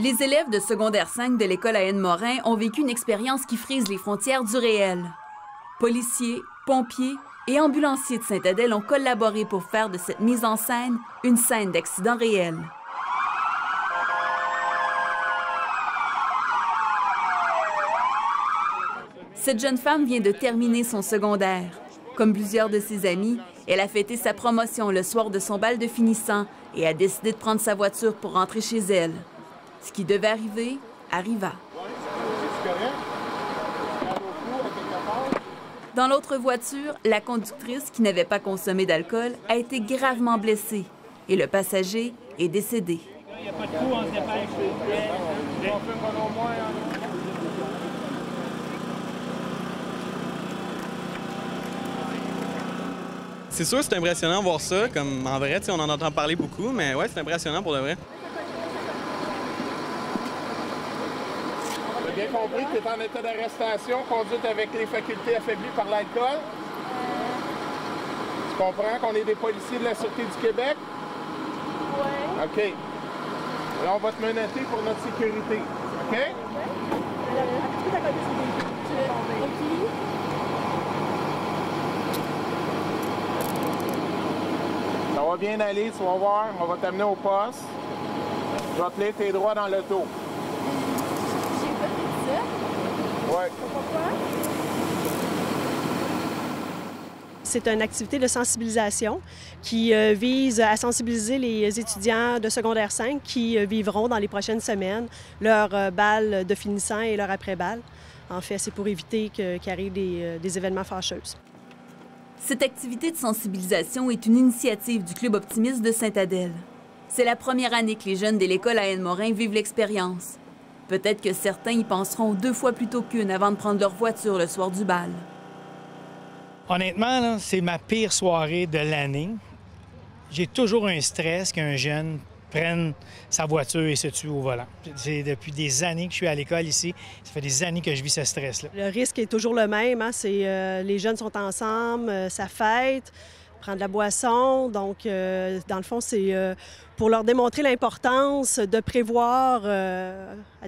Les élèves de secondaire 5 de l'école Anne-Morin ont vécu une expérience qui frise les frontières du réel. Policiers, pompiers et ambulanciers de Sainte-Adèle ont collaboré pour faire de cette mise en scène une scène d'accident réel. Cette jeune femme vient de terminer son secondaire. Comme plusieurs de ses amis, elle a fêté sa promotion le soir de son bal de finissant et a décidé de prendre sa voiture pour rentrer chez elle. Ce qui devait arriver, arriva. Dans l'autre voiture, la conductrice, qui n'avait pas consommé d'alcool, a été gravement blessée et le passager est décédé. Il n'y a pas de coup, on se dépêche. C'est sûr, c'est impressionnant de voir ça. Comme en vrai, on en entend parler beaucoup, mais ouais, c'est impressionnant pour de vrai. J'ai bien compris que tu es en état d'arrestation, conduite avec les facultés affaiblies par l'alcool. Tu comprends qu'on est des policiers de la Sûreté du Québec? Oui. OK. Alors, on va te menotter pour notre sécurité. OK? Ça va bien aller, tu vas voir. On va t'amener au poste. Je vais te lire tes droits dans l'auto. J'ai pas fait ça. Oui. Pourquoi? C'est une activité de sensibilisation qui vise à sensibiliser les étudiants de secondaire 5 qui vivront dans les prochaines semaines leur bal de finissant et leur après-bal. En fait, c'est pour éviter qu'il arrive des événements fâcheux. Cette activité de sensibilisation est une initiative du Club optimiste de Sainte-Adèle. C'est la première année que les jeunes de l'école Anne-Morin vivent l'expérience. Peut-être que certains y penseront 2 fois plutôt qu'une avant de prendre leur voiture le soir du bal. Honnêtement, c'est ma pire soirée de l'année. J'ai toujours un stress qu'un jeune prenne sa voiture et se tue au volant. C'est depuis des années que je suis à l'école ici. Ça fait des années que je vis ce stress-là. Le risque est toujours le même. Hein? Les jeunes sont ensemble, ça fête, prendre de la boisson. Donc, dans le fond, c'est pour leur démontrer l'importance de prévoir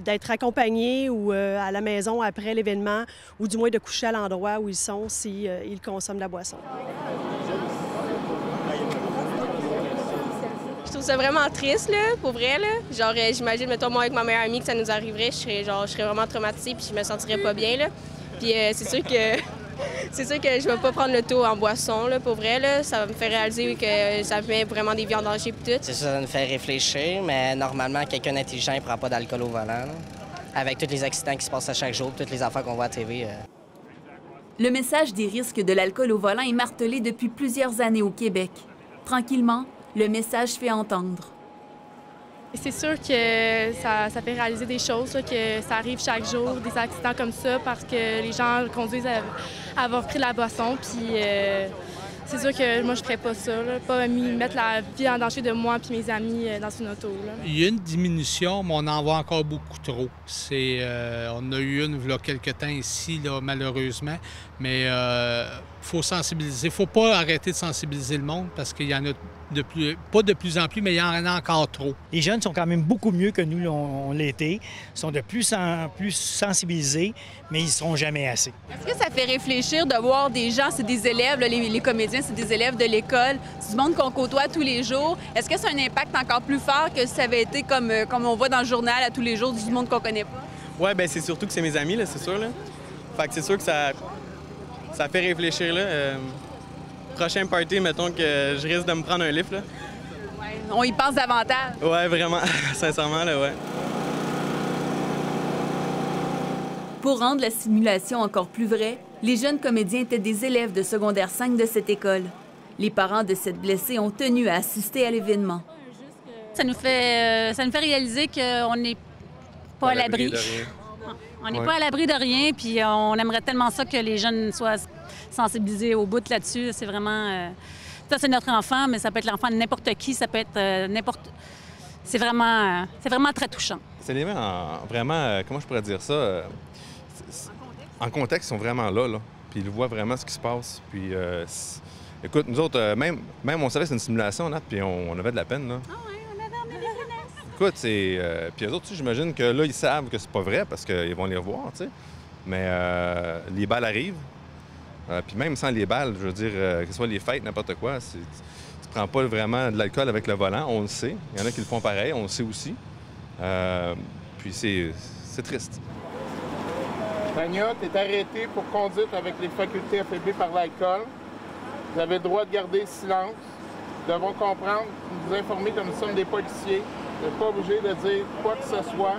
d'être accompagnés ou à la maison après l'événement, ou du moins de coucher à l'endroit où ils sont s'ils consomment de la boisson. Je trouve ça vraiment triste, là, pour vrai. Là. Genre, j'imagine, mettons, moi, avec ma meilleure amie, que ça nous arriverait, je serais vraiment traumatisée puis je me sentirais pas bien, là. Puis c'est sûr que je vais pas prendre le taux en boisson, là, pour vrai, là. Ça me fait réaliser que ça met vraiment des vies en danger puis tout. C'est sûr, ça nous fait réfléchir, mais normalement, quelqu'un d'intelligent ne prend pas d'alcool au volant, là. Avec tous les accidents qui se passent à chaque jour, toutes les affaires qu'on voit à la TV. Le message des risques de l'alcool au volant est martelé depuis plusieurs années au Québec. Tranquillement, le message fait entendre. C'est sûr que ça fait réaliser des choses, là, que ça arrive chaque jour, des accidents comme ça, parce que les gens conduisent à avoir pris de la boisson. Puis c'est sûr que moi, je ne ferais pas ça, là, pas mettre la vie en danger de moi et mes amis dans une auto. Là. Il y a une diminution, mais on en voit encore beaucoup trop. On a eu une il y a quelques temps ici, là, malheureusement, mais il faut sensibiliser. Il ne faut pas arrêter de sensibiliser le monde parce qu'il y en a pas de plus en plus, mais il y en a encore trop. Les jeunes sont quand même beaucoup mieux que nous, on l'était. Ils sont de plus en plus sensibilisés, mais ils ne seront jamais assez. Est-ce que ça fait réfléchir de voir des gens, c'est des élèves, là, les comédiens, c'est des élèves de l'école, c'est du monde qu'on côtoie tous les jours. Est-ce que c'est un impact encore plus fort que si ça avait été comme on voit dans le journal à tous les jours, du monde qu'on connaît pas? Ouais, bien, c'est surtout que c'est mes amis, là, c'est sûr. Là. Fait que c'est sûr que ça fait réfléchir, là. Prochain party, mettons que je risque de me prendre un lift, là. Ouais, on y pense davantage. Ouais, vraiment. Sincèrement, là, ouais. Pour rendre la simulation encore plus vraie, les jeunes comédiens étaient des élèves de secondaire 5 de cette école. Les parents de cette blessée ont tenu à assister à l'événement. Ça nous fait réaliser qu'on n'est pas à l'abri. On n'est pas à l'abri de rien, puis on aimerait tellement ça que les jeunes soient sensibilisés au bout là-dessus. C'est vraiment... ça, c'est notre enfant, mais ça peut être l'enfant de n'importe qui, ça peut être n'importe... C'est vraiment très touchant. C'est des éléments vraiment, comment je pourrais dire ça, en contexte, ils sont vraiment là, puis ils voient vraiment ce qui se passe. Puis, écoute, nous autres, même on savait que c'était une simulation, puis on avait de la peine, là. Ah oui, on avait des Écoute, c'est... puis eux autres, j'imagine que là, ils savent que c'est pas vrai parce qu'ils vont les revoir, tu sais. Mais les balles arrivent. Puis même sans les balles, je veux dire, que ce soit les fêtes, n'importe quoi, tu prends pas vraiment de l'alcool avec le volant, on le sait. Il y en a qui le font pareil, on le sait aussi. Puis c'est triste. Tania, tu es arrêtée pour conduite avec les facultés affaiblies par l'alcool. Vous avez le droit de garder le silence. Nous devons comprendre, vous informer que nous sommes des policiers. Vous n'êtes pas obligé de dire quoi que ce soit,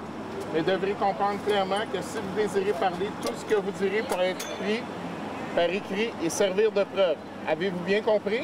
mais devrez comprendre clairement que si vous désirez parler, tout ce que vous direz pourra être pris par écrit et servir de preuve. Avez-vous bien compris?